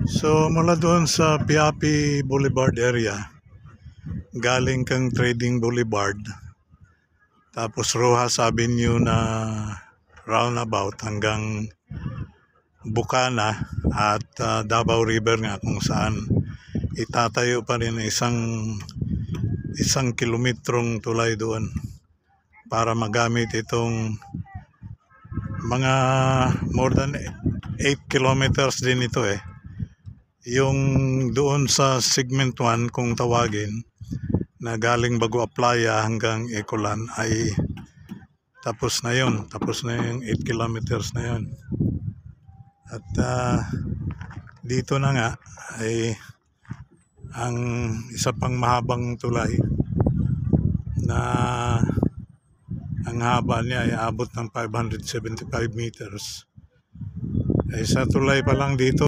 So mula doon sa Piapi Boulevard area, galing kang Trading Boulevard, tapos Rojas Avenue na roundabout hanggang Bukana at Davao River nga, kung saan itatayo pa rin isang kilometrong tulay doon para magamit itong mga more than 8 kilometers din ito Yung doon sa segment 1 kung tawagin, na galing Bagua Playa hanggang Ecolan ay tapos na yung 8 kilometers na yun. At dito na nga ay ang isa pang mahabang tulay na ang haba niya ay abot ng 575 meters. Ay sa tulay pa lang dito